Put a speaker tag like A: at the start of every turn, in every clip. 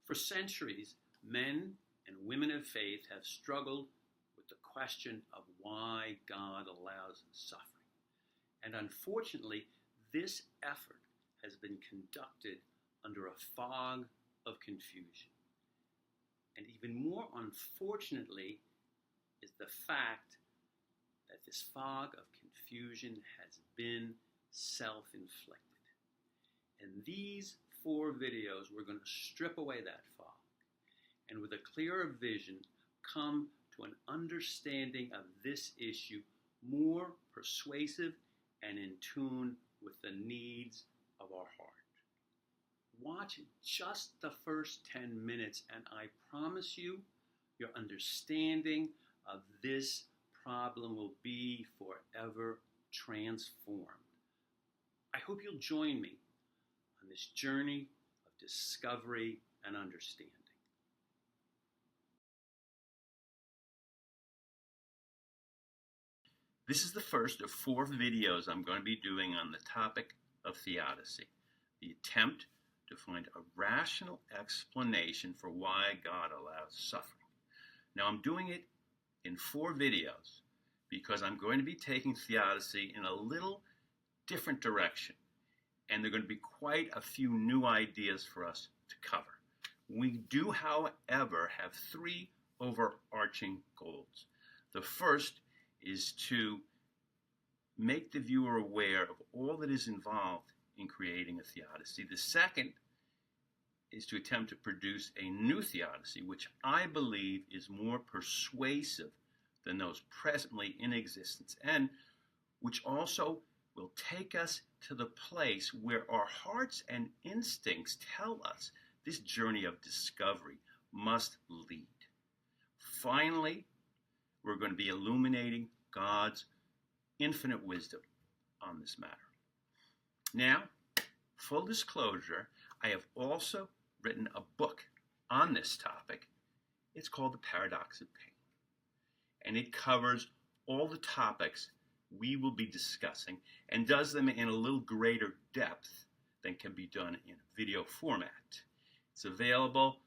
A: For centuries, men and women of faith have struggled with the question of why God allows suffering. And unfortunately, this effort has been conducted under a fog of confusion. And even more unfortunately is the fact that this fog of confusion has been self-inflicted. In these 4 videos, we're going to strip away that fog and with a clearer vision come to an understanding of this issue more persuasive and in tune with the needs of our heart. Watch just the first 10 minutes and I promise you, your understanding of this problem will be forever transformed. I hope you'll join me on this journey of discovery and understanding. This is the first of 4 videos I'm going to be doing on the topic of theodicy, the attempt to find a rational explanation for why God allows suffering. Now I'm doing it in 4 videos because I'm going to be taking theodicy in a little different direction, and there are going to be quite a few new ideas for us to cover. We do, however, have 3 overarching goals. The first is to make the viewer aware of all that is involved in creating a theodicy. The second is to attempt to produce a new theodicy, which I believe is more persuasive than those presently in existence, and which also will take us to the place where our hearts and instincts tell us this journey of discovery must lead. Finally, we're going to be illuminating God's infinite wisdom on this matter. Now, full disclosure, I have also written a book on this topic. It's called The Paradox of Pain, and it covers all the topics we will be discussing and does them in a little greater depth than can be done in a video format. It's available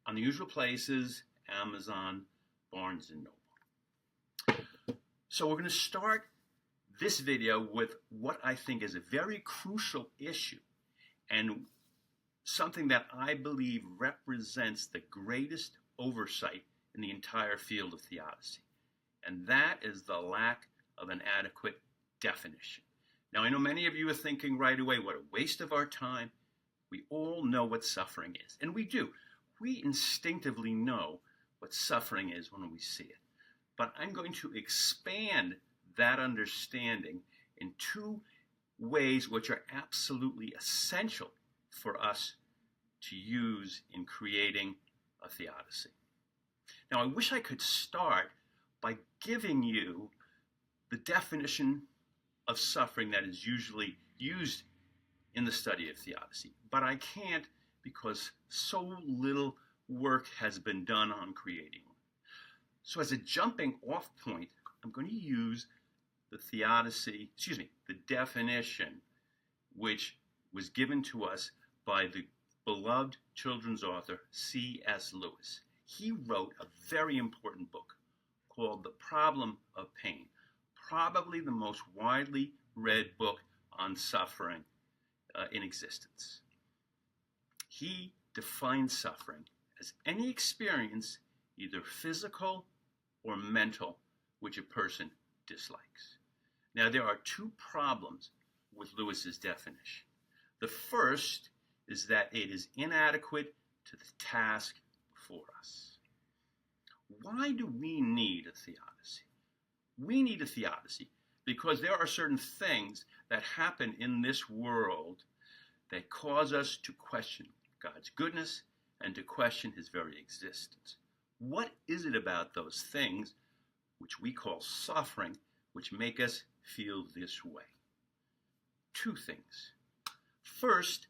A: on the usual places, Amazon, Barnes & Noble. So we're going to start this video with what I think is a very crucial issue and something that I believe represents the greatest oversight in the entire field of theodicy, and that is the lack of an adequate definition. Now, I know many of you are thinking right away, what a waste of our time. We all know what suffering is, and we do. We instinctively know what suffering is when we see it. But I'm going to expand that understanding in 2 ways which are absolutely essential for us to use in creating a theodicy. Now, I wish I could start by giving you the definition of suffering that is usually used in the study of theodicy, but I can't because so little work has been done on creating one. So as a jumping off point, I'm going to use the definition which was given to us by the beloved children's author C.S. Lewis. He wrote a very important book called The Problem of Pain, probably the most widely read book on suffering in existence. He defines suffering as any experience, either physical or mental, which a person dislikes. Now, there are 2 problems with Lewis's definition. The first is that it is inadequate to the task before us. Why do we need a theodicy? We need a theodicy because there are certain things that happen in this world that cause us to question God's goodness and to question his very existence. What is it about those things, which we call suffering, which make us feel this way? 2 things. First,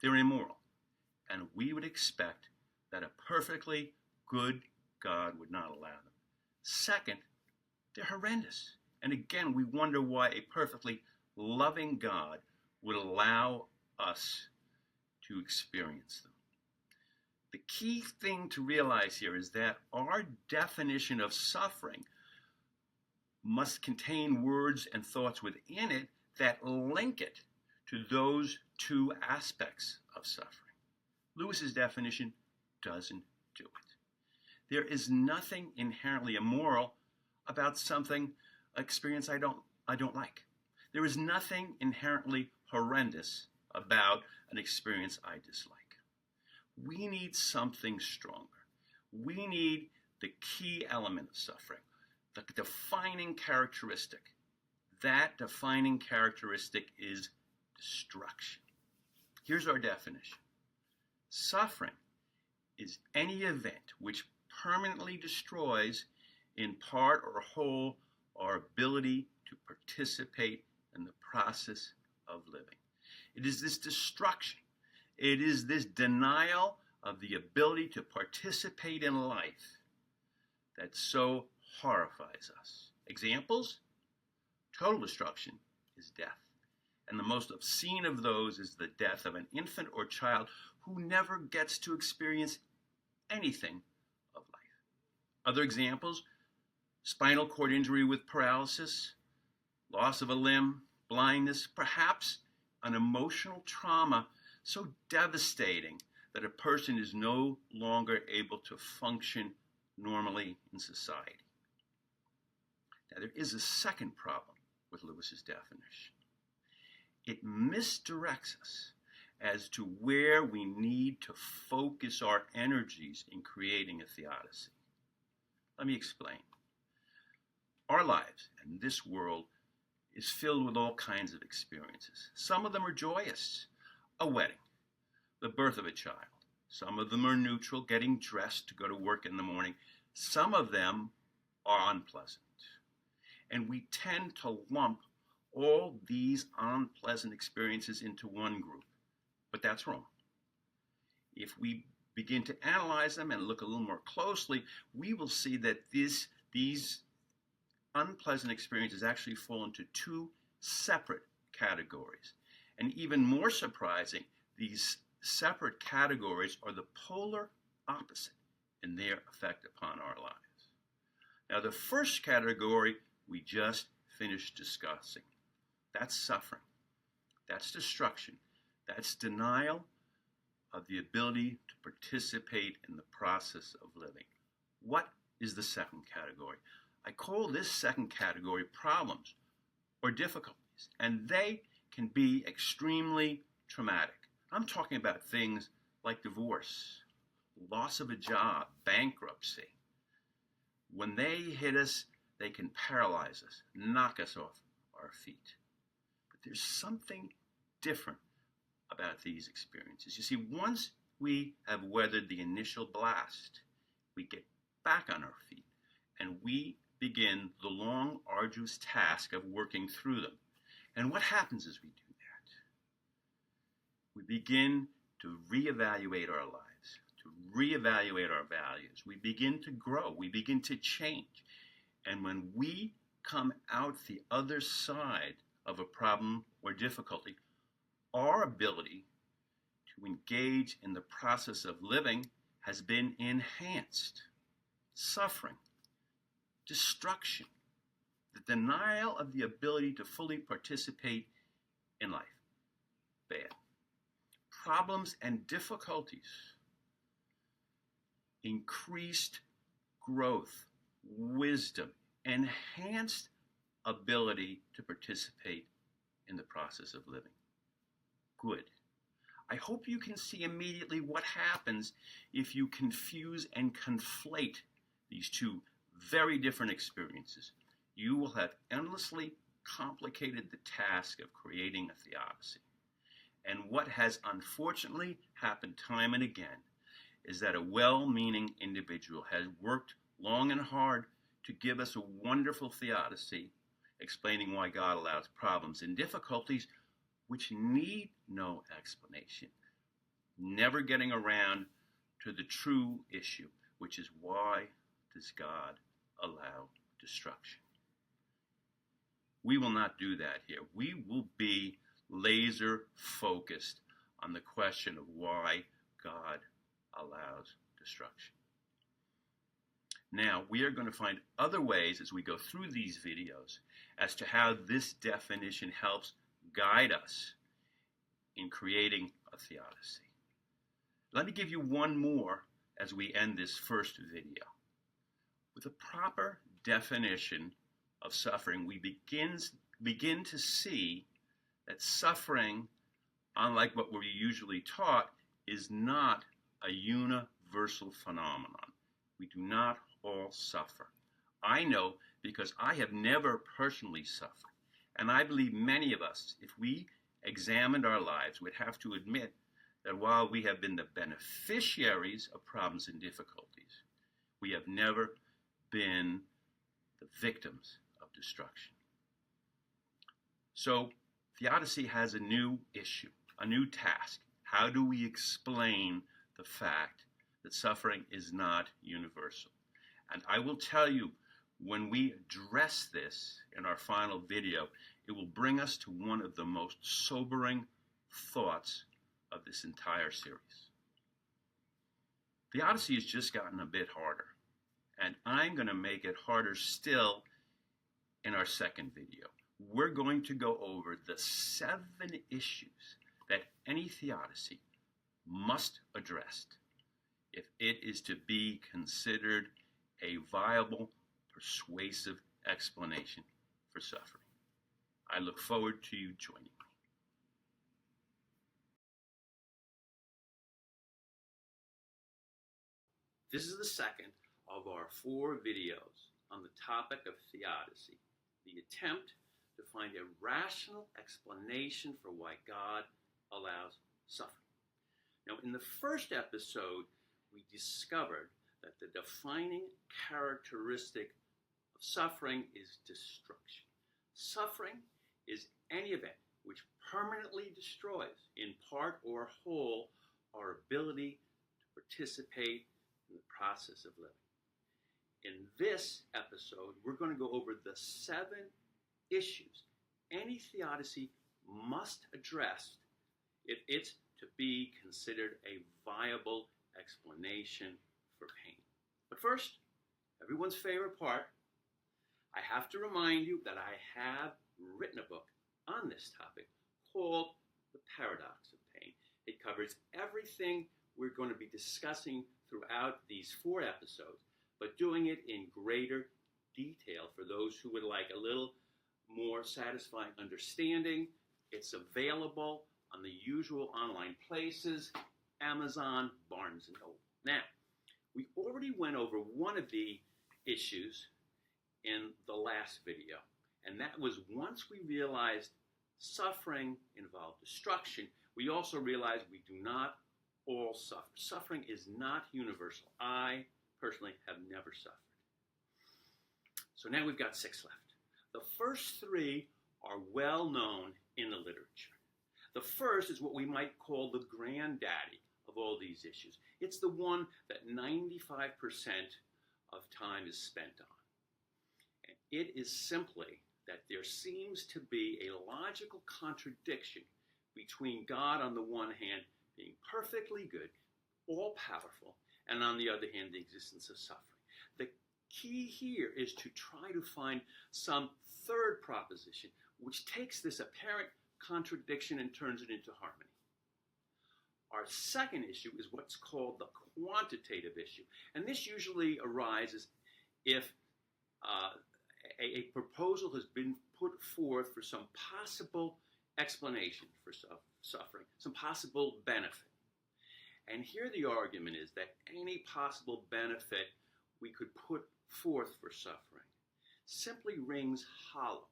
A: they're immoral, and we would expect that a perfectly good God would not allow them. Second, they're horrendous, and again, we wonder why a perfectly loving God would allow us to experience them. The key thing to realize here is that our definition of suffering must contain words and thoughts within it that link it to those two aspects of suffering. Lewis's definition doesn't do it. There is nothing inherently immoral about something, experience I don't like. There is nothing inherently horrendous about an experience I dislike. We need something stronger. We need the key element of suffering, the defining characteristic. That defining characteristic is destruction. Here's our definition. Suffering is any event which permanently destroys, in part or whole, our ability to participate in the process of living. It is this destruction. It is this denial of the ability to participate in life that so horrifies us. Examples? Total destruction is death. And the most obscene of those is the death of an infant or child who never gets to experience anything of life. Other examples? Spinal cord injury with paralysis, loss of a limb, blindness, perhaps an emotional trauma so devastating that a person is no longer able to function normally in society. Now, there is a second problem with Lewis's definition. It misdirects us as to where we need to focus our energies in creating a theodicy. Let me explain. Our lives and this world is filled with all kinds of experiences. Some of them are joyous, a wedding, the birth of a child. Some of them are neutral, getting dressed to go to work in the morning. Some of them are unpleasant. And we tend to lump all these unpleasant experiences into one group. But that's wrong. If we begin to analyze them and look a little more closely, we will see that these unpleasant experiences actually fall into two separate categories. And even more surprising, these separate categories are the polar opposite in their effect upon our lives. Now, the first category we just finished discussing. That's suffering. That's destruction. That's denial of the ability to participate in the process of living. What is the second category? I call this second category problems or difficulties, and they can be extremely traumatic. I'm talking about things like divorce, loss of a job, bankruptcy. When they hit us, they can paralyze us, knock us off our feet. But there's something different about these experiences. You see, once we have weathered the initial blast, we get back on our feet and we begin the long, arduous task of working through them. And what happens as we do that? We begin to reevaluate our lives, to reevaluate our values. We begin to grow. We begin to change. And when we come out the other side of a problem or difficulty, our ability to engage in the process of living has been enhanced. Suffering, destruction, the denial of the ability to fully participate in life. Bad. Problems and difficulties. Increased growth, wisdom, enhanced ability to participate in the process of living. Good. I hope you can see immediately what happens if you confuse and conflate these two very different experiences. You will have endlessly complicated the task of creating a theodicy. And what has unfortunately happened time and again is that a well-meaning individual has worked long and hard to give us a wonderful theodicy, explaining why God allows problems and difficulties which need no explanation, never getting around to the true issue, which is why does God allow destruction? We will not do that here. We will be laser focused on the question of why God allows allows destruction. Now, we are going to find other ways as we go through these videos as to how this definition helps guide us in creating a theodicy. Let me give you one more as we end this first video. With a proper definition of suffering, we begin to see that suffering, unlike what we're usually taught, is not a universal phenomenon. We do not all suffer. I know because I have never personally suffered, and I believe many of us, if we examined our lives, would have to admit that while we have been the beneficiaries of problems and difficulties, we have never been the victims of destruction. So, theodicy has a new issue, a new task. How do we explain the fact that suffering is not universal? And I will tell you, when we address this in our final video, it will bring us to one of the most sobering thoughts of this entire series. Theodicy has just gotten a bit harder, and I'm going to make it harder still in our second video. We're going to go over the 7 issues that any theodicy must address if it is to be considered a viable, persuasive explanation for suffering. I look forward to you joining me. This is the second of our 4 videos on the topic of theodicy, the attempt to find a rational explanation for why God allows suffering. Now, in the first episode, we discovered that the defining characteristic of suffering is destruction. Suffering is any event which permanently destroys, in part or whole, our ability to participate in the process of living. In this episode, we're going to go over the 7 issues any theodicy must address if it's to be considered a viable explanation for pain. But first, everyone's favorite part, I have to remind you that I have written a book on this topic called The Paradox of Pain. It covers everything we're going to be discussing throughout these 4 episodes, but doing it in greater detail for those who would like a little more satisfying understanding. It's available on the usual online places, Amazon, Barnes & Noble. Now, we already went over one of the issues in the last video, and that was once we realized suffering involved destruction, we also realized we do not all suffer. Suffering is not universal. I personally have never suffered. So now we've got 6 left. The first 3 are well known in the literature. The first is what we might call the granddaddy of all these issues. It's the one that 95% of time is spent on. And it is simply that there seems to be a logical contradiction between God on the one hand being perfectly good, all-powerful, and on the other hand the existence of suffering. The key here is to try to find some third proposition which takes this apparent contradiction and turns it into harmony. Our second issue is what's called the quantitative issue, and this usually arises if a proposal has been put forth for some possible explanation for suffering, some possible benefit. And here the argument is that any possible benefit we could put forth for suffering simply rings hollow,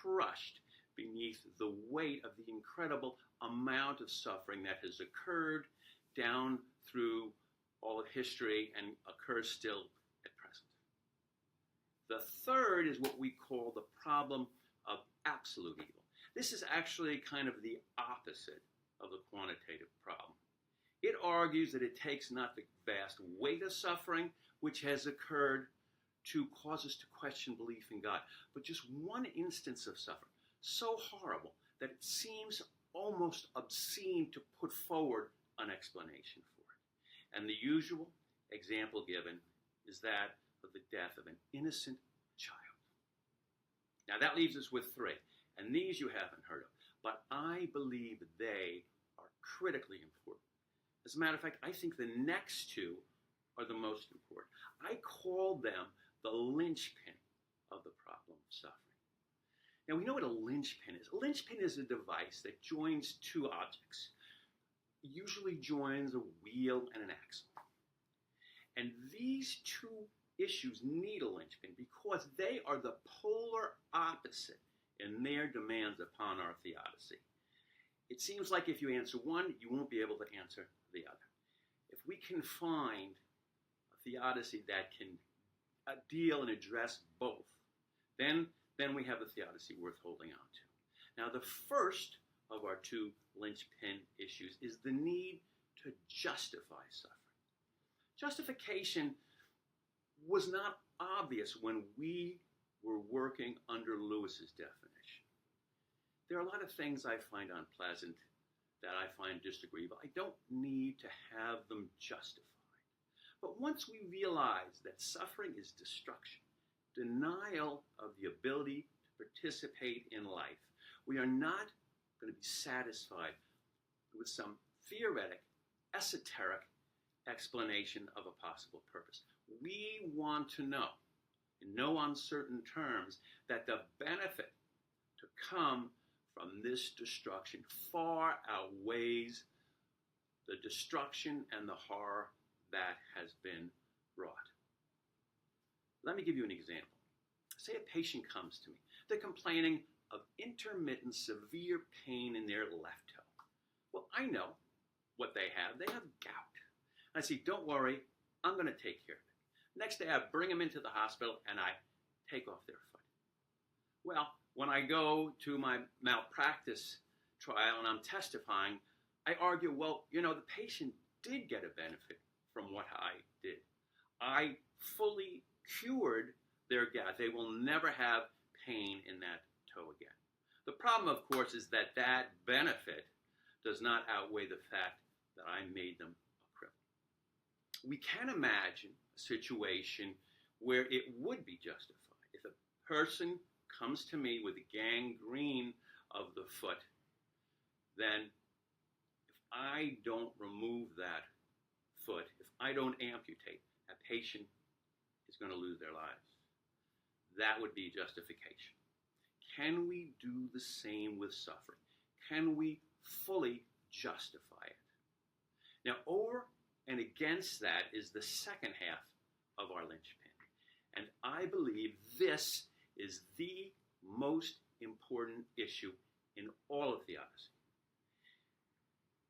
A: crushed beneath the weight of the incredible amount of suffering that has occurred down through all of history and occurs still at present. The third is what we call the problem of absolute evil. This is actually kind of the opposite of the quantitative problem. It argues that it takes not the vast weight of suffering which has occurred to cause us to question belief in God, but just one instance of suffering, so horrible that it seems almost obscene to put forward an explanation for it. And the usual example given is that of the death of an innocent child. Now that leaves us with three, and these you haven't heard of, but I believe they are critically important. As a matter of fact, I think the next two are the most important. I call them the linchpin of the problem of suffering. Now we know what a linchpin is. A linchpin is a device that joins two objects, usually joins a wheel and an axle. And these two issues need a linchpin because they are the polar opposite in their demands upon our theodicy. It seems like if you answer one, you won't be able to answer the other. If we can find a theodicy that can deal and address both, then we have a theodicy worth holding on to. Now, the first of our two linchpin issues is the need to justify suffering. Justification was not obvious when we were working under Lewis's definition. There are a lot of things I find unpleasant that I find disagreeable. I don't need to have them justified. But once we realize that suffering is destruction, denial of the ability to participate in life, we are not going to be satisfied with some theoretic, esoteric explanation of a possible purpose. We want to know, in no uncertain terms, that the benefit to come from this destruction far outweighs the destruction and the horror that has been wrought. Let me give you an example. Say a patient comes to me. They're complaining of intermittent severe pain in their left toe. Well, I know what they have. They have gout. I say, don't worry, I'm going to take care of it. Next day, I bring them into the hospital and I take off their foot. Well, when I go to my malpractice trial and I'm testifying, I argue, well, the patient did get a benefit from what I did. I fully cured their gout. They will never have pain in that toe again. The problem, of course, is that that benefit does not outweigh the fact that I made them a cripple. We can imagine a situation where it would be justified. If a person comes to me with gangrene of the foot, then if I don't remove that foot, if I don't amputate, that patient is going to lose their lives. That would be justification. Can we do the same with suffering? Can we fully justify it? Now, over and against that is the second half of our linchpin. And I believe this is the most important issue in all of theodicy.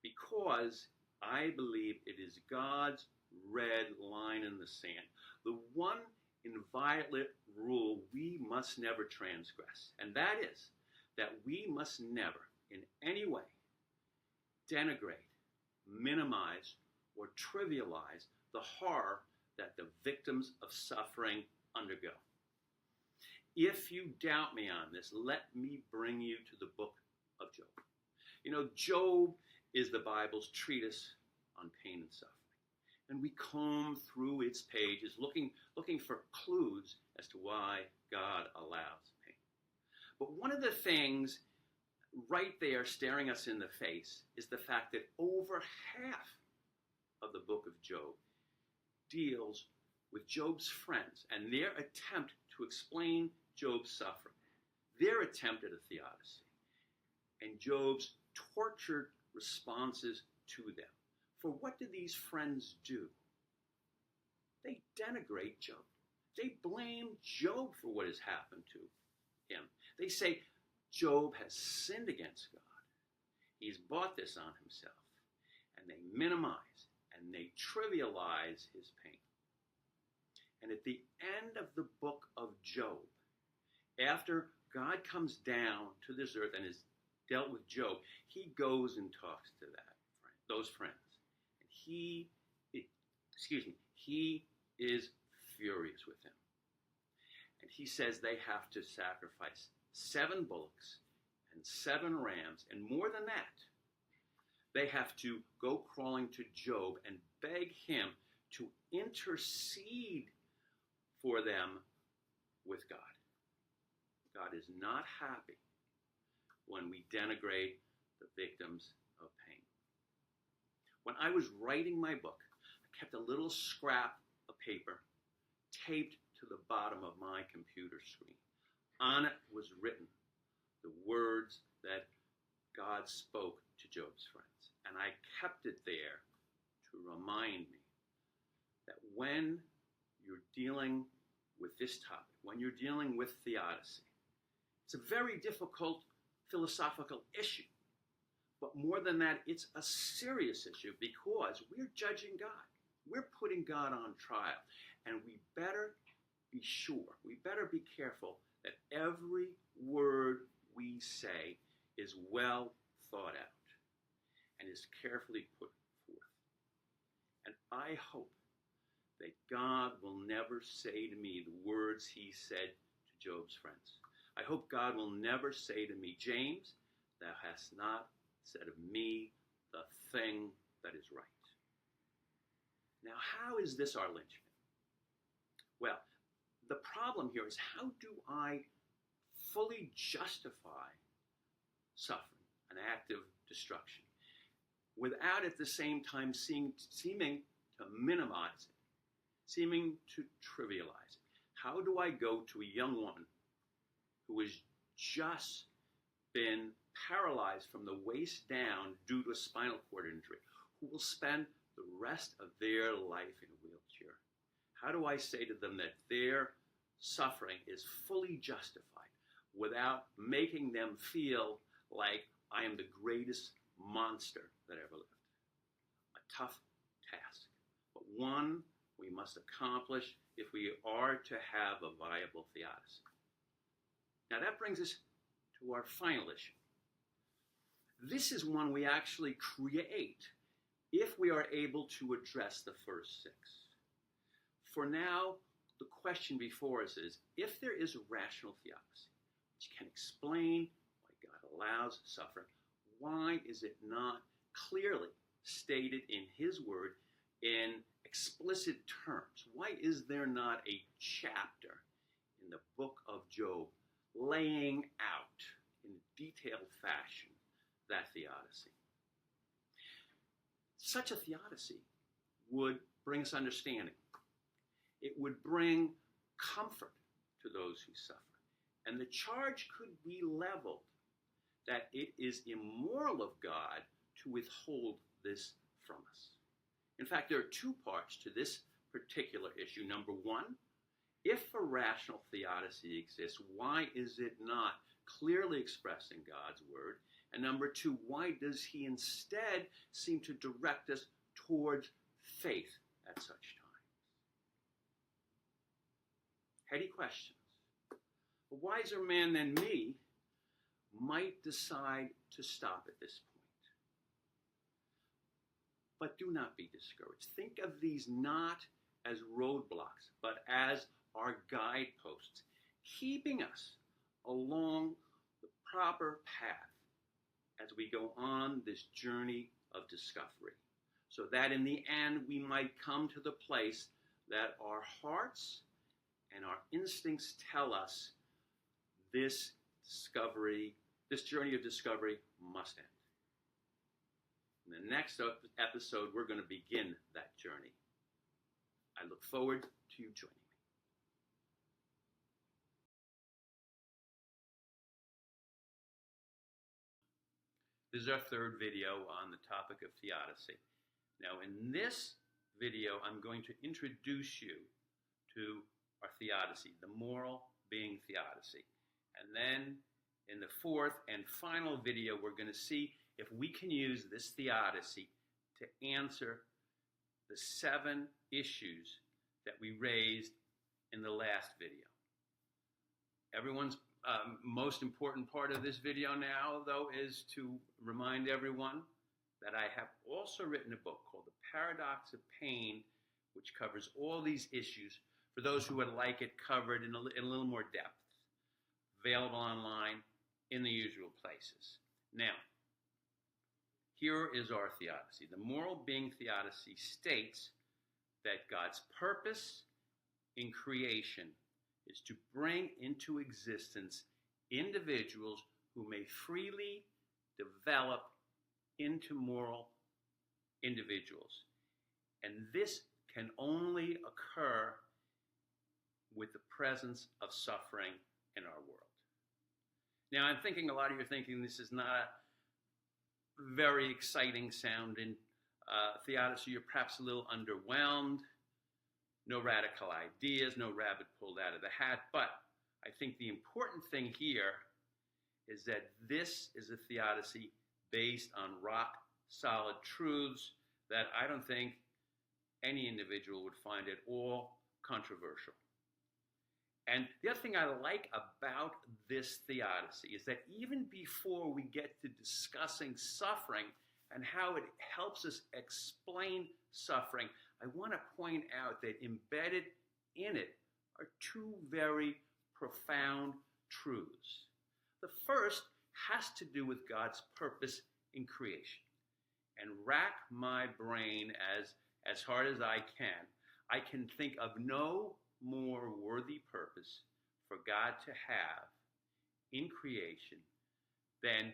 A: Because I believe it is God's red line in the sand. The one inviolate rule we must never transgress. And that is that we must never in any way denigrate, minimize, or trivialize the horror that the victims of suffering undergo. If you doubt me on this, let me bring you to the book of Job. Job is the Bible's treatise on pain and suffering. And we comb through its pages looking for clues as to why God allows pain. But one of the things right there staring us in the face is the fact that over half of the book of Job deals with Job's friends and their attempt to explain Job's suffering, their attempt at a theodicy, and Job's tortured responses to them. For what do these friends do? They denigrate Job. They blame Job for what has happened to him. They say Job has sinned against God. He's brought this on himself. And they minimize and they trivialize his pain. And at the end of the book of Job, after God comes down to this earth and has dealt with Job, he goes and talks to those friends. And he is furious with him. And he says they have to sacrifice 7 bullocks and 7 rams, and more than that, they have to go crawling to Job and beg him to intercede for them with God. God is not happy when we denigrate the victims of pain. When I was writing my book, I kept a little scrap of paper taped to the bottom of my computer screen. On it was written the words that God spoke to Job's friends. And I kept it there to remind me that when you're dealing with this topic, when you're dealing with theodicy, it's a very difficult philosophical issue. But more than that, it's a serious issue because we're judging God. We're putting God on trial. And we better be sure, we better be careful that every word we say is well thought out and is carefully put forth. And I hope that God will never say to me the words he said to Job's friends. I hope God will never say to me, James, thou hast not said of me the thing that is right. Now, how is this our linchpin? Well, the problem here is, how do I fully justify suffering, an act of destruction, without at the same time seeming to minimize it, seeming to trivialize it? How do I go to a young woman who has just been paralyzed from the waist down due to a spinal cord injury, who will spend the rest of their life in a wheelchair? How do I say to them that their suffering is fully justified without making them feel like I am the greatest monster that ever lived? A tough task, but one we must accomplish if we are to have a viable theodicy. Now that brings us to our final issue. This is one we actually create if we are able to address the first six. For now, the question before us is, if there is a rational theodicy which can explain why God allows suffering, why is it not clearly stated in his word in explicit terms? Why is there not a chapter in the book of Job laying out in detailed fashion that theodicy? Such a theodicy would bring us understanding. It would bring comfort to those who suffer. And the charge could be leveled that it is immoral of God to withhold this from us. In fact, there are two parts to this particular issue. Number one, if a rational theodicy exists, why is it not clearly expressed in God's word? And number two, why does he instead seem to direct us towards faith at such times? Heady questions. A wiser man than me might decide to stop at this point. But do not be discouraged. Think of these not as roadblocks, but as our guideposts, keeping us along the proper path as we go on this journey of discovery, so that in the end we might come to the place that our hearts and our instincts tell us this journey of discovery must end. In the next episode, we're going to begin that journey. I look forward to you joining me. This is our third video on the topic of theodicy. Now, in this video, I'm going to introduce you to our theodicy, the Moral Being Theodicy. And then in the fourth and final video, we're going to see if we can use this theodicy to answer the 7 issues that we raised in the last video. Everyone's most important part of this video now, though, is to remind everyone that I have also written a book called The Paradox of Pain, which covers all these issues for those who would like it covered in a little more depth. Available online in the usual places. Now, Here is our theodicy. The Moral Being Theodicy states that God's purpose in creation is to bring into existence individuals who may freely develop into moral individuals. And this can only occur with the presence of suffering in our world. Now, I'm thinking a lot of you are thinking this is not a very exciting sounding theodicy. You're perhaps a little underwhelmed. No radical ideas, no rabbit pulled out of the hat. But I think the important thing here is that this is a theodicy based on rock solid truths that I don't think any individual would find at all controversial. And the other thing I like about this theodicy is that even before we get to discussing suffering and how it helps us explain suffering, I want to point out that embedded in it are two very profound truths. The first has to do with God's purpose in creation. And rack my brain as hard as I can think of no more worthy purpose for God to have in creation than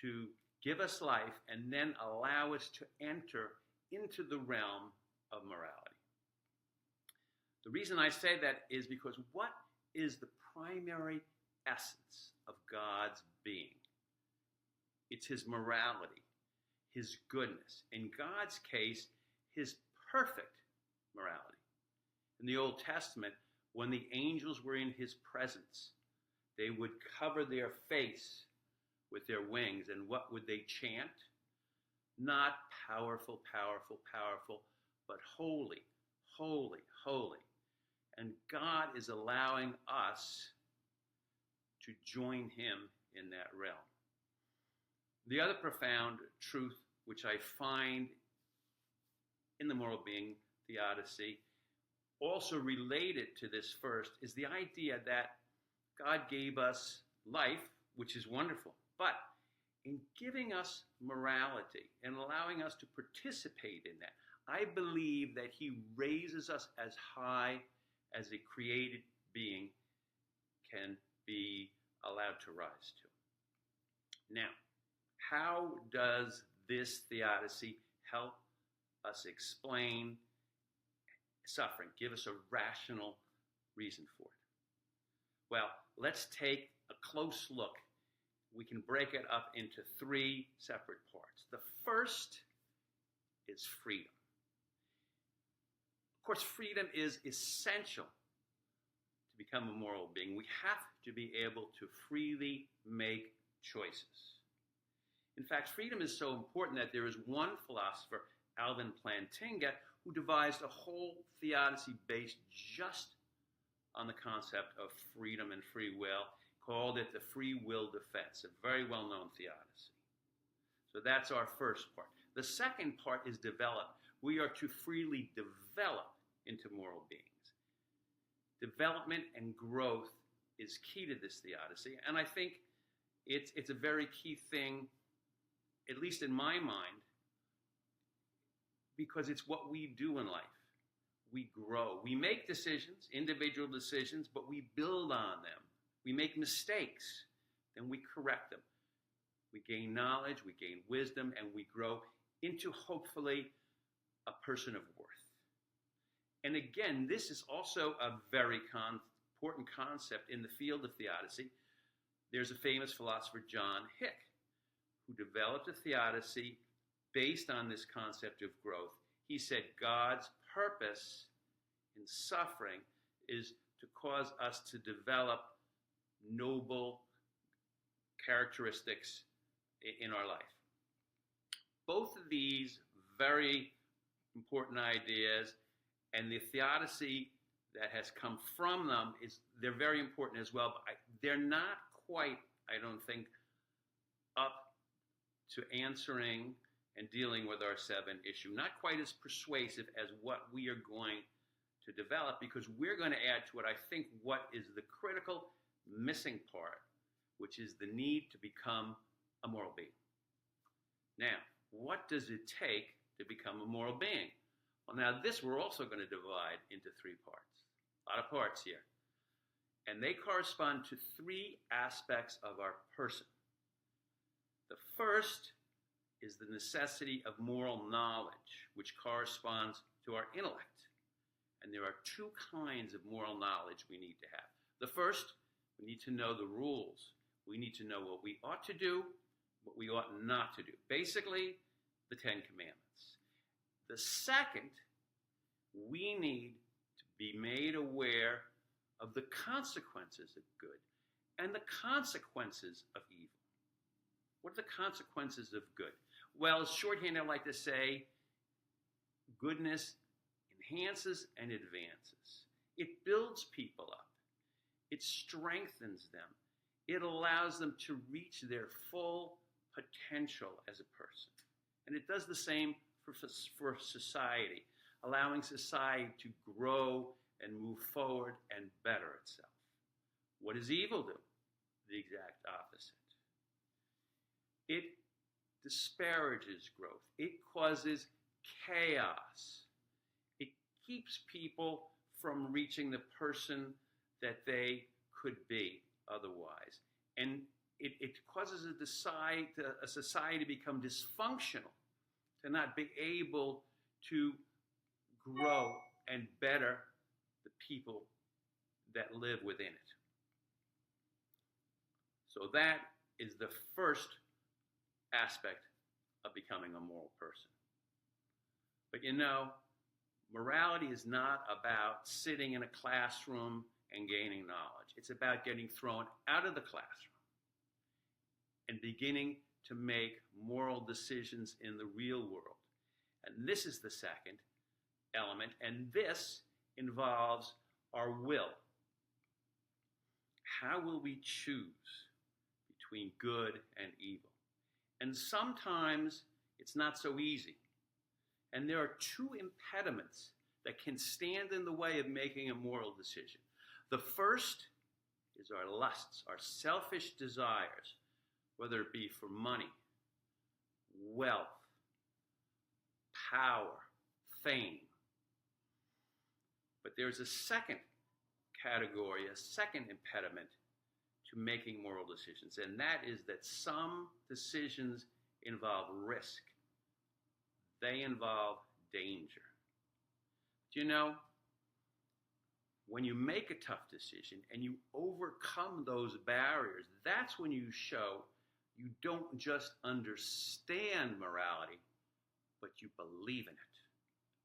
A: to give us life and then allow us to enter into the realm of morality. The reason I say that is because what is the primary essence of God's being? It's his morality, his goodness. In God's case, his perfect morality. In the Old Testament, when the angels were in his presence, they would cover their face with their wings. And what would they chant? Not powerful, powerful, powerful, but holy, holy, holy. And God is allowing us to join him in that realm. The other profound truth which I find in the Moral Being Theodicy, also related to this first, is the idea that God gave us life, which is wonderful, but in giving us morality and allowing us to participate in that, I believe that he raises us as high as a created being can be allowed to rise to. Now, how does this theodicy help us explain suffering, give us a rational reason for it? Well, let's take a close look. We can break it up into three separate parts. The first is freedom. Of course, freedom is essential to become a moral being. We have to be able to freely make choices. In fact, freedom is so important that there is one philosopher, Alvin Plantinga, who devised a whole theodicy based just on the concept of freedom and free will, called it the free will defense, a very well-known theodicy. So that's our first part. The second part is develop. We are to freely develop into moral beings. Development and growth is key to this theodicy, and I think it's a very key thing, at least in my mind, because it's what we do in life. We grow. We make decisions, individual decisions, but we build on them. We make mistakes, then we correct them. We gain knowledge, we gain wisdom, and we grow into, hopefully, a person of worth. And again, this is also a very important concept in the field of theodicy. There's a famous philosopher, John Hick, who developed a theodicy based on this concept of growth. He said God's purpose in suffering is to cause us to develop noble characteristics in our life. Both of these very important ideas and the theodicy that has come from them, they're very important as well, but they're not quite, I don't think, up to answering and dealing with our seven issue. Not quite as persuasive as what we are going to develop, because we're going to add to it, I think, what is the critical missing part, which is the need to become a moral being. Now, what does it take to become a moral being? Well, now this we're also going to divide into three parts. A lot of parts here. And they correspond to three aspects of our person. The first is the necessity of moral knowledge, which corresponds to our intellect. And there are two kinds of moral knowledge we need to have. The first, we need to know the rules. We need to know what we ought to do, what we ought not to do. Basically, the Ten Commandments. The second, we need to be made aware of the consequences of good and the consequences of evil. What are the consequences of good? Well, shorthand, I like to say, goodness enhances and advances. It builds people up. It strengthens them. It allows them to reach their full potential as a person. And it does the same for society, allowing society to grow and move forward and better itself. What does evil do? The exact opposite. It disparages growth. It causes chaos. It keeps people from reaching the person that they could be otherwise. And it causes a society to become dysfunctional, to not be able to grow and better the people that live within it. So that is the first aspect of becoming a moral person. But you know, morality is not about sitting in a classroom and gaining knowledge. It's about getting thrown out of the classroom and beginning to make moral decisions in the real world. And this is the second element, and this involves our will. How will we choose between good and evil? And sometimes it's not so easy. And there are two impediments that can stand in the way of making a moral decision. The first is our lusts, our selfish desires, whether it be for money, wealth, power, fame. But there's a second category, a second impediment to making moral decisions, and that is that some decisions involve risk. They involve danger. Do you know, when you make a tough decision and you overcome those barriers, that's when you show you don't just understand morality, but you believe in it.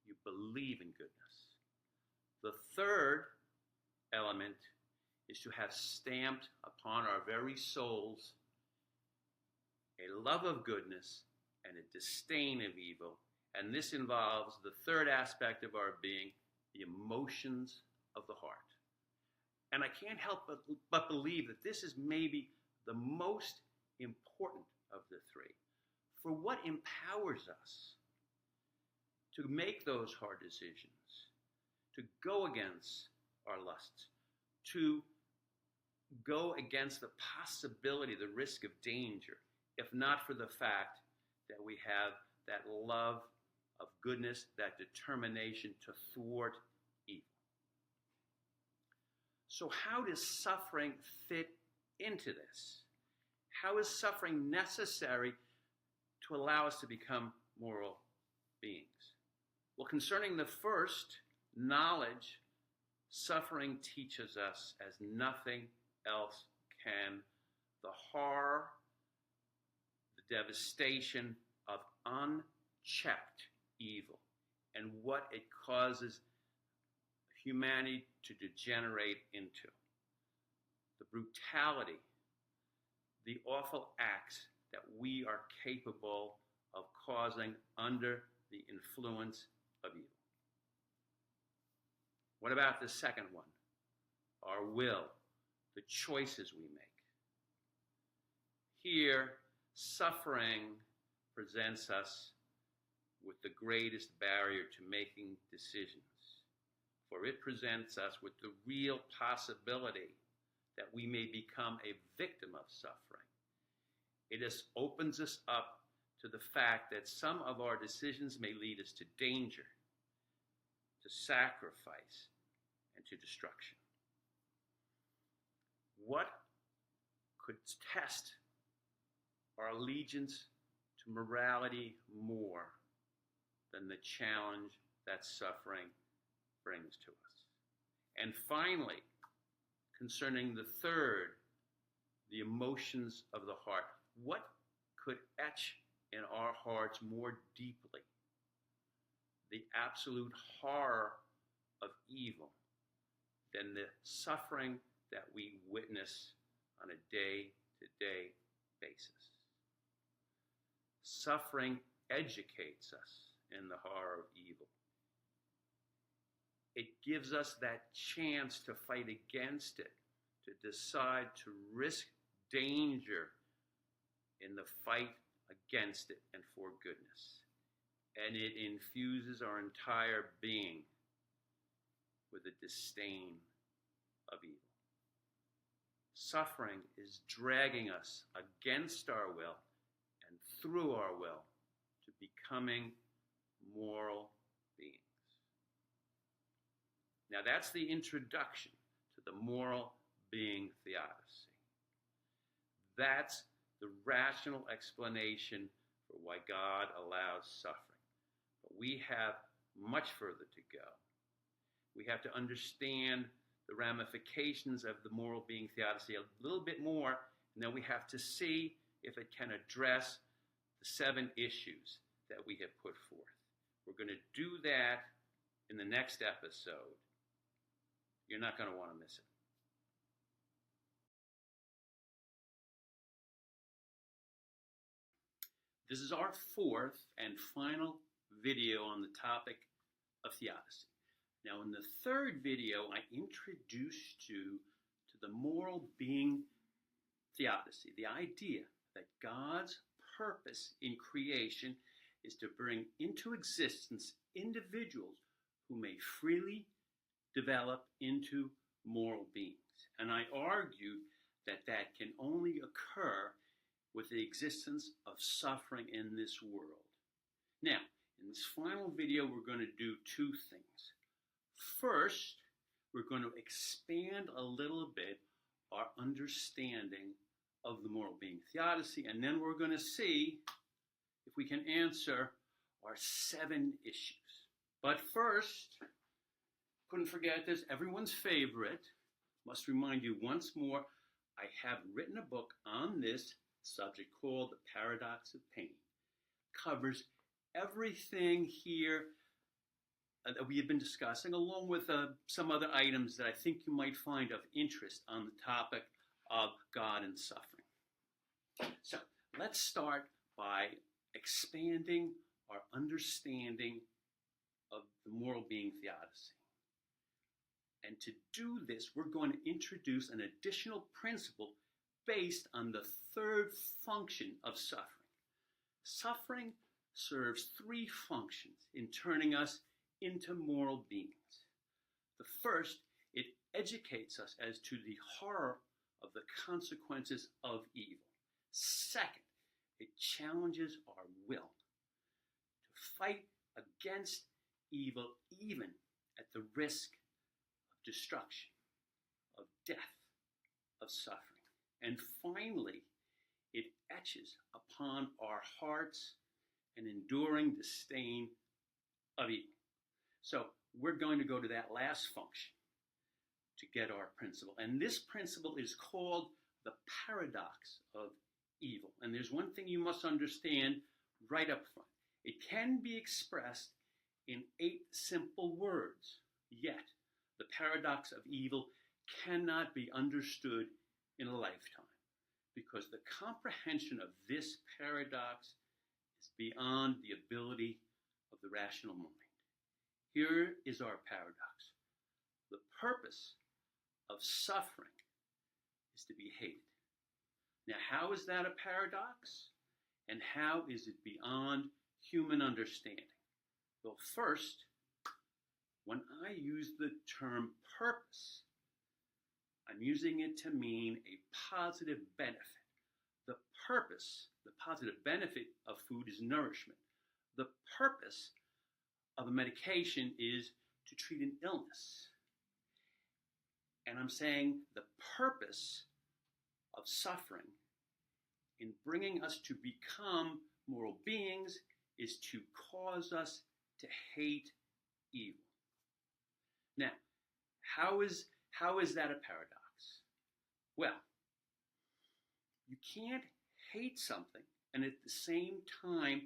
A: You believe in goodness. The third element is to have stamped upon our very souls a love of goodness and a disdain of evil. And this involves the third aspect of our being, the emotions of the heart. And I can't help but believe that this is maybe the most important of the three. For what empowers us to make those hard decisions, to go against our lusts, to go against the possibility, the risk of danger, if not for the fact that we have that love of goodness, that determination to thwart evil. So how does suffering fit into this? How is suffering necessary to allow us to become moral beings? Well, concerning the first, knowledge, suffering teaches us as nothing else can. The horror, the devastation of unchecked evil and what it causes humanity to degenerate into. The brutality, the awful acts that we are capable of causing under the influence of evil. What about the second one? Our will, the choices we make. Here, suffering presents us with the greatest barrier to making decisions, for it presents us with the real possibility that we may become a victim of suffering. It just opens us up to to the fact that some of our decisions may lead us to danger, to sacrifice, and to destruction. What could test our allegiance to morality more than the challenge that suffering brings to us? And finally, concerning the third, the emotions of the heart, what could etch in our hearts more deeply the absolute horror of evil than the suffering that we witness on a day-to-day basis? Suffering educates us in the horror of evil. It gives us that chance to fight against it, to decide to risk danger in the fight against it and for goodness. And it infuses our entire being with a disdain of evil. Suffering is dragging us against our will and through our will to becoming moral beings. Now that's the introduction to the Moral Being Theodicy. That's the rational explanation for why God allows suffering. But we have much further to go. We have to understand the ramifications of the Moral Being Theodicy a little bit more, and then we have to see if it can address the 7 issues that we have put forth. We're going to do that in the next episode. You're not going to want to miss it. This is our 4th and final video on the topic of theodicy. Now, in the 3rd video, I introduced you to the moral being theodicy, the idea that God's purpose in creation is to bring into existence individuals who may freely develop into moral beings. And I argued that that can only occur with the existence of suffering in this world. Now, in this final video, we're going to do 2 things. First, we're going to expand a little bit our understanding of the moral being theodicy, and then we're going to see if we can answer our 7 issues. But first, couldn't forget this, everyone's favorite, must remind you once more, I have written a book on this subject called The Paradox of Pain. Covers everything here that we have been discussing, along with some other items that I think you might find of interest on the topic of God and suffering. So let's start by expanding our understanding of the moral being theodicy. And to do this, we're going to introduce an additional principle based on the 3rd function of suffering. Suffering serves 3 functions in turning us into moral beings. The first, it educates us as to the horror of the consequences of evil. Second, it challenges our will to fight against evil even at the risk of destruction, of death, of suffering. And finally, it etches upon our hearts an enduring disdain of evil. So we're going to go to that last function to get our principle. And this principle is called the paradox of evil. And there's one thing you must understand right up front. It can be expressed in 8 simple words, yet the paradox of evil cannot be understood in a lifetime, because the comprehension of this paradox is beyond the ability of the rational mind. Here is our paradox. The purpose of suffering is to be hated. Now, how is that a paradox? And how is it beyond human understanding? Well, first, when I use the term purpose, I'm using it to mean a positive benefit. The purpose
B: the positive benefit of food is nourishment. The purpose of a medication is to treat an illness. And I'm saying the purpose of suffering in bringing us to become moral beings is to cause us to hate evil. Now, how is that a paradox? Well, you can't hate something and at the same time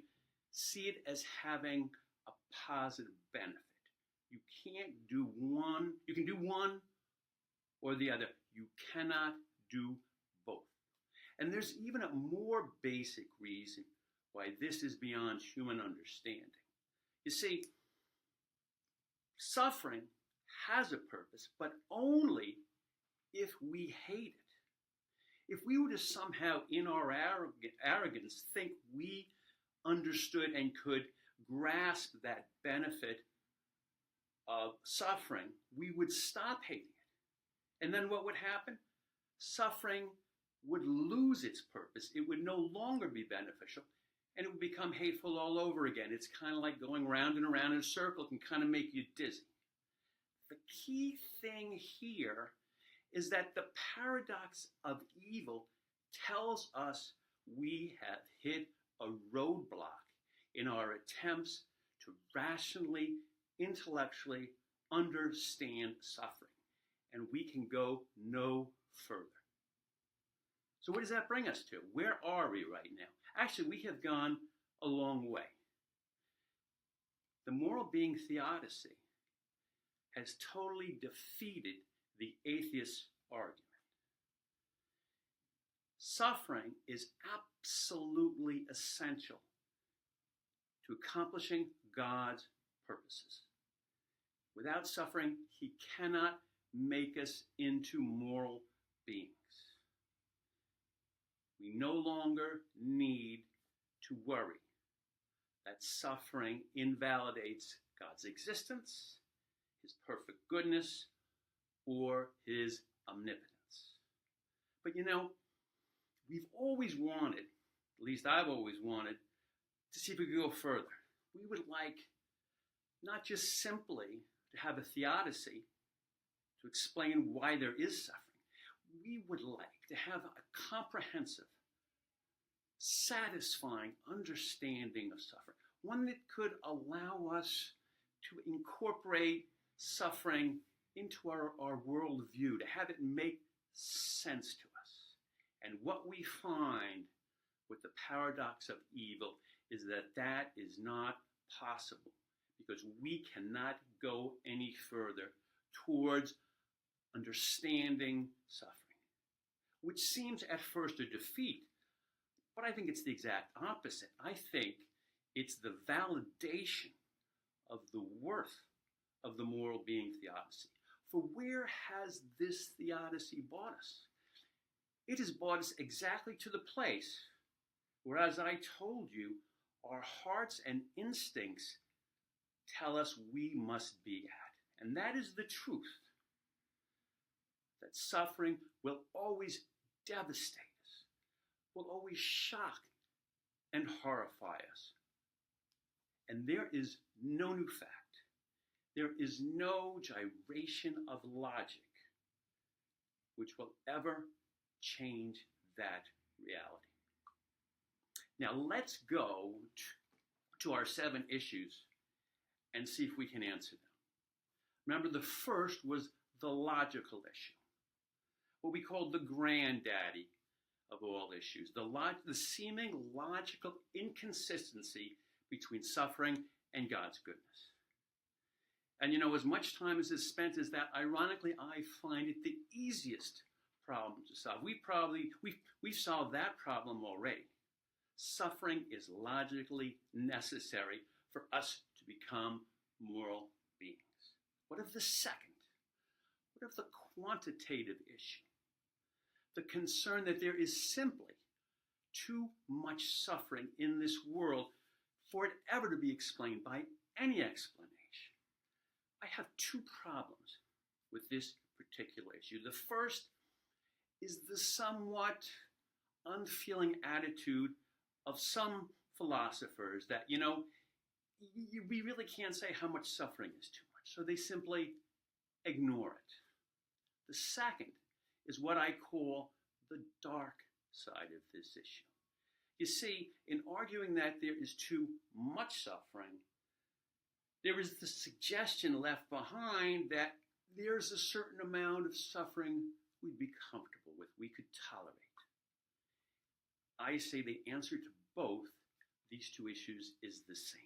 B: see it as having a positive benefit. You can't do one. You can do one or the other. You cannot do both. And there's even a more basic reason why this is beyond human understanding. You see, suffering has a purpose, but only if we hate it. If we were to somehow, in our arrogance, think we understood and could grasp that benefit of suffering, we would stop hating it. And then what would happen? Suffering would lose its purpose. It would no longer be beneficial, and it would become hateful all over again. It's kind of like going round and around in a circle. It can kind of make you dizzy. The key thing here is that the paradox of evil tells us we have hit a roadblock in our attempts to rationally, intellectually understand suffering, and we can go no further. So what does that bring us to? Where are we right now? Actually, we have gone a long way. The Moral Being Theodicy has totally defeated the atheist argument. Suffering is absolutely essential to accomplishing God's purposes. Without suffering, He cannot make us into moral beings. We no longer need to worry that suffering invalidates God's existence, His perfect goodness, or His omnipotence. But we've always wanted, at least I've always wanted, to see if we could go further. We would like not just simply to have a theodicy to explain why there is suffering. We would like to have a comprehensive, satisfying understanding of suffering, one that could allow us to incorporate suffering into our worldview, to have it make sense to us. And what we find with the paradox of evil is that that is not possible, because we cannot go any further towards understanding suffering, which seems at first a defeat, but I think it's the exact opposite. I think it's the validation of the worth of the Moral Being Theodicy. For where has this theodicy brought us? It has brought us exactly to the place where, as I told you, our hearts and instincts tell us we must be at. And that is the truth. That suffering will always devastate us, will always shock and horrify us. And there is no new fact. There is no gyration of logic which will ever change that reality. Now let's go to our 7 issues and see if we can answer them. Remember, the first was the logical issue, what we call the granddaddy of all issues, the seeming logical inconsistency between suffering and God's goodness. And as much time as is spent as that, ironically, I find it the easiest problem to solve. We've solved that problem already. Suffering is logically necessary for us to become moral beings. What of the second? What of the quantitative issue? The concern that there is simply too much suffering in this world for it ever to be explained by any explanation. I have 2 problems with this particular issue. The first is the somewhat unfeeling attitude of some philosophers that, we really can't say how much suffering is too much, so they simply ignore it. The second is what I call the dark side of this issue. You see, in arguing that there is too much suffering, there is the suggestion left behind that there's a certain amount of suffering we'd be comfortable with, we could tolerate. I say the answer to both these two issues is the same,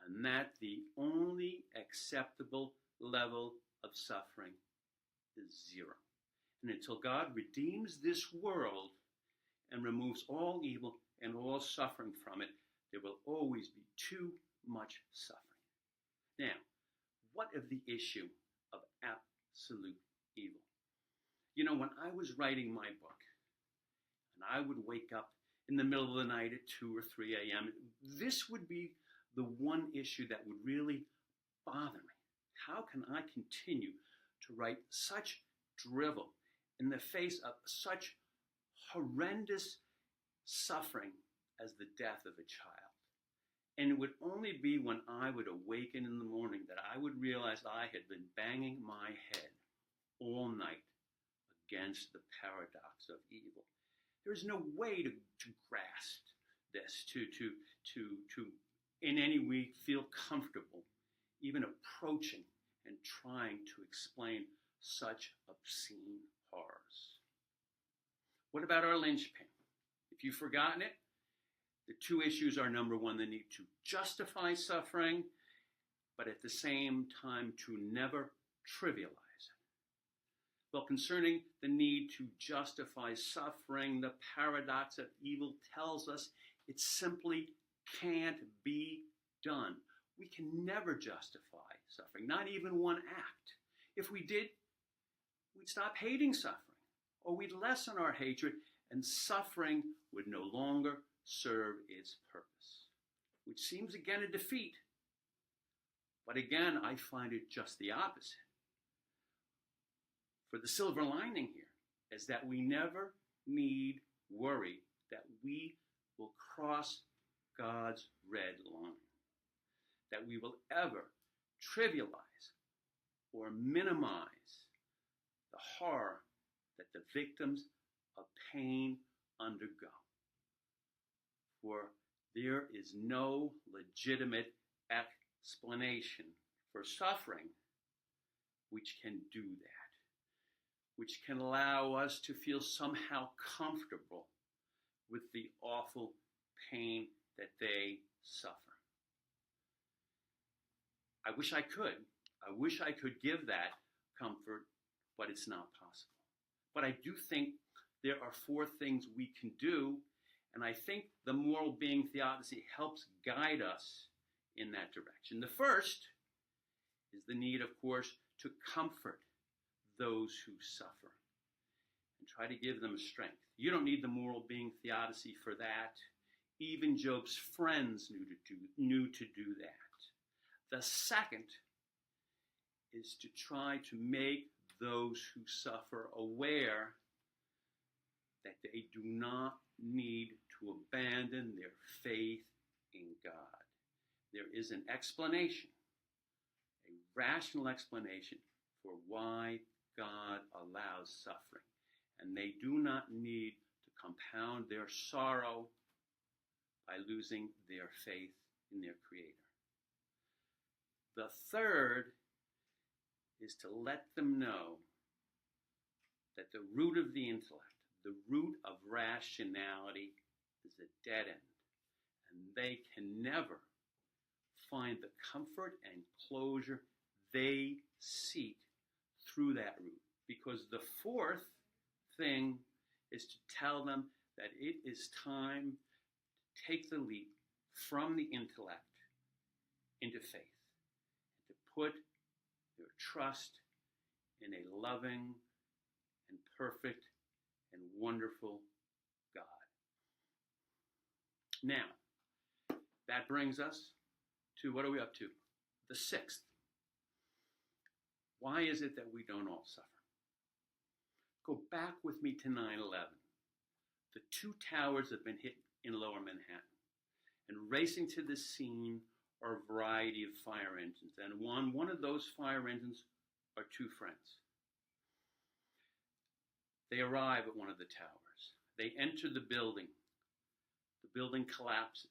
B: and that the only acceptable level of suffering is 0. And until God redeems this world and removes all evil and all suffering from it, there will always be too much suffering. Now, what of the issue of absolute evil? When I was writing my book, and I would wake up in the middle of the night at 2 or 3 a.m., this would be the one issue that would really bother me. How can I continue to write such drivel in the face of such horrendous suffering as the death of a child? And it would only be when I would awaken in the morning that I would realize I had been banging my head all night against the paradox of evil. There's no way to grasp this, to in any way feel comfortable even approaching and trying to explain such obscene horrors. What about our linchpin? If you've forgotten it, the two issues are, number one, the need to justify suffering, but at the same time to never trivialize it. Well, concerning the need to justify suffering, the paradox of evil tells us it simply can't be done. We can never justify suffering, not even one act. If we did, we'd stop hating suffering, or we'd lessen our hatred, and suffering would no longer serve its purpose, which seems again a defeat. But again, I find it just the opposite. For the silver lining here is that we never need worry that we will cross God's red line, that we will ever trivialize or minimize the horror that the victims of pain undergo. For there is no legitimate explanation for suffering which can do that, which can allow us to feel somehow comfortable with the awful pain that they suffer. I wish I could. I wish I could give that comfort, but it's not possible. But I do think there are 4 things we can do, and I think the Moral Being Theodicy helps guide us in that direction. The first is the need, of course, to comfort those who suffer and try to give them strength. You don't need the Moral Being Theodicy for that. Even Job's friends knew to do that. The second is to try to make those who suffer aware that they do not need to abandon their faith in God. There is an explanation, a rational explanation for why God allows suffering, and they do not need to compound their sorrow by losing their faith in their Creator. The third is to let them know that the root of the intellect, the root of rationality, is a dead end, and they can never find the comfort and closure they seek through that route. Because the fourth thing is to tell them that it is time to take the leap from the intellect into faith, and to put their trust in a loving and perfect and wonderful God. Now, that brings us to, what are we up to? The 6th. Why is it that we don't all suffer? Go back with me to 9/11. The 2 towers have been hit in Lower Manhattan. And racing to the scene are a variety of fire engines. And one of those fire engines are two friends. They arrive at one of the towers. They enter the building. The building collapses.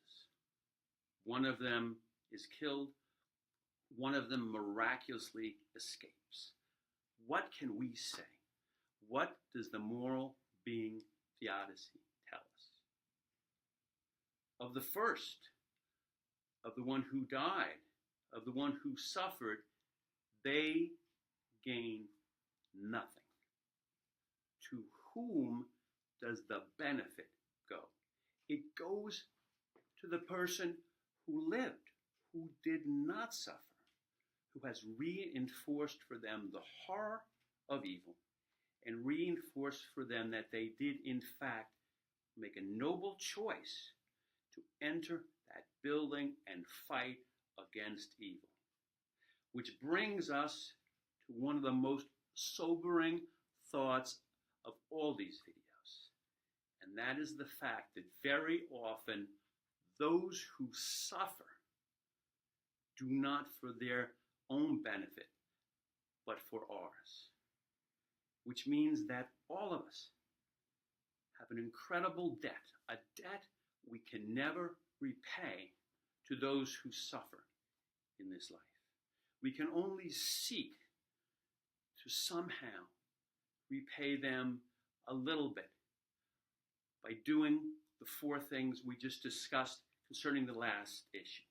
B: One of them is killed. One of them miraculously escapes. What can we say? What does the Moral Being Theodicy tell us? Of the first, of the one who died, of the one who suffered, they gain nothing. To whom does the benefit go? It goes to the person who lived, who did not suffer, who has reinforced for them the horror of evil and reinforced for them that they did in fact make a noble choice to enter that building and fight against evil. Which brings us to one of the most sobering thoughts of all these videos. And that is the fact that very often those who suffer do not for their own benefit, but for ours. Which means that all of us have an incredible debt, a debt we can never repay to those who suffer in this life. We can only seek to somehow repay them a little bit by doing the four things we just discussed concerning the last issue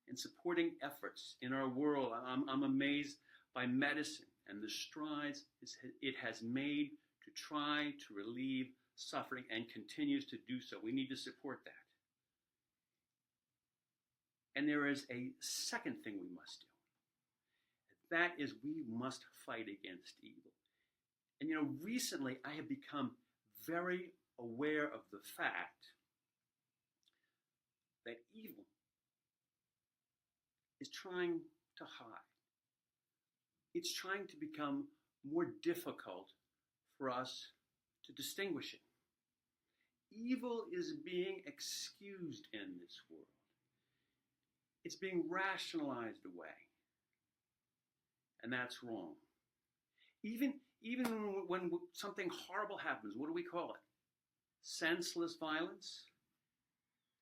B: and supporting efforts in our world. I'm amazed by medicine and the strides it has made to try to relieve suffering and continues to do so. We need to support that. And there is a second thing we must do. That is, we must fight against evil. And recently I have become very aware of the fact that evil is trying to hide. It's trying to become more difficult for us to distinguish it. Evil is being excused in this world. It's being rationalized away. And that's wrong. Even when something horrible happens, what do we call it? Senseless violence?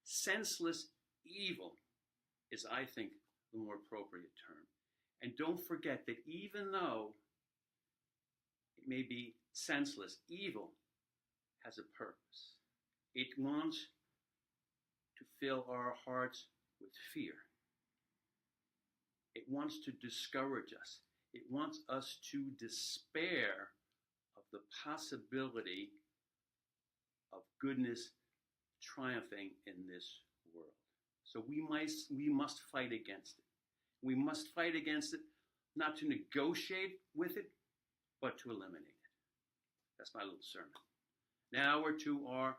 B: Senseless evil is, I think, the more appropriate term. And don't forget that even though it may be senseless, evil has a purpose. It wants to fill our hearts with fear. It wants to discourage us. It wants us to despair of the possibility of goodness triumphing in this world. So we must fight against it. We must fight against it, not to negotiate with it, but to eliminate it. That's my little sermon. Now we're to our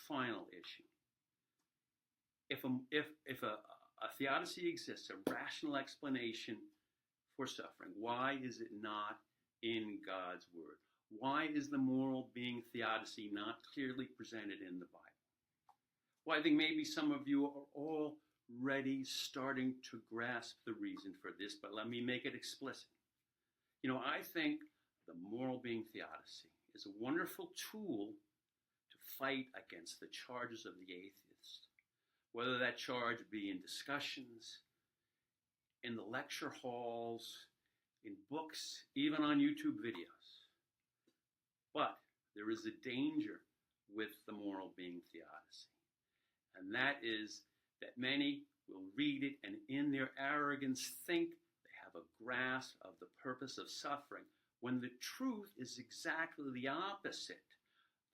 B: final issue. If a theodicy exists, a rational explanation for suffering, why is it not in God's Word? Why is the Moral Being Theodicy not clearly presented in the Bible? Well, I think maybe some of you are already starting to grasp the reason for this, but let me make it explicit. I think the Moral Being Theodicy is a wonderful tool to fight against the charges of the atheist, whether that charge be in discussions, in the lecture halls, in books, even on YouTube videos. But there is a danger with the Moral Being Theodicy, and that is that many will read it and in their arrogance think they have a grasp of the purpose of suffering, when the truth is exactly the opposite.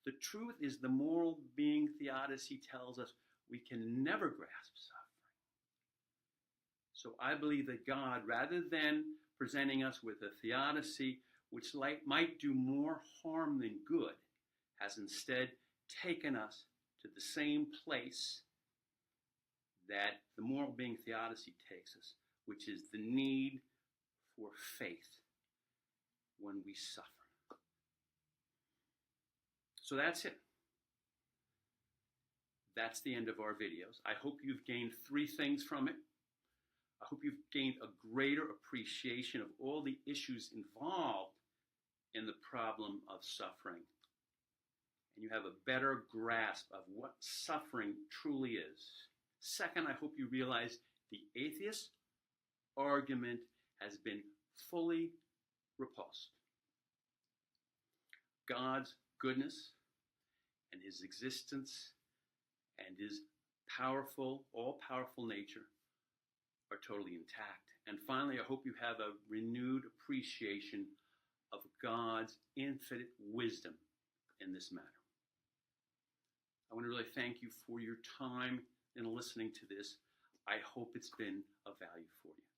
B: The truth is the Moral Being Theodicy tells us we can never grasp suffering. So I believe that God, rather than presenting us with a theodicy which might do more harm than good, has instead taken us to the same place that the Moral Being Theodicy takes us, which is the need for faith when we suffer. So that's it. that's the end of our videos. I hope you've gained 3 things from it. I hope you've gained a greater appreciation of all the issues involved in the problem of suffering. And you have a better grasp of what suffering truly is. Second, I hope you realize the atheist argument has been fully repulsed. God's goodness and his existence and his powerful, all-powerful nature are totally intact. And finally, I hope you have a renewed appreciation of God's infinite wisdom in this matter. I want to really thank you for your time in listening to this. I hope it's been of value for you.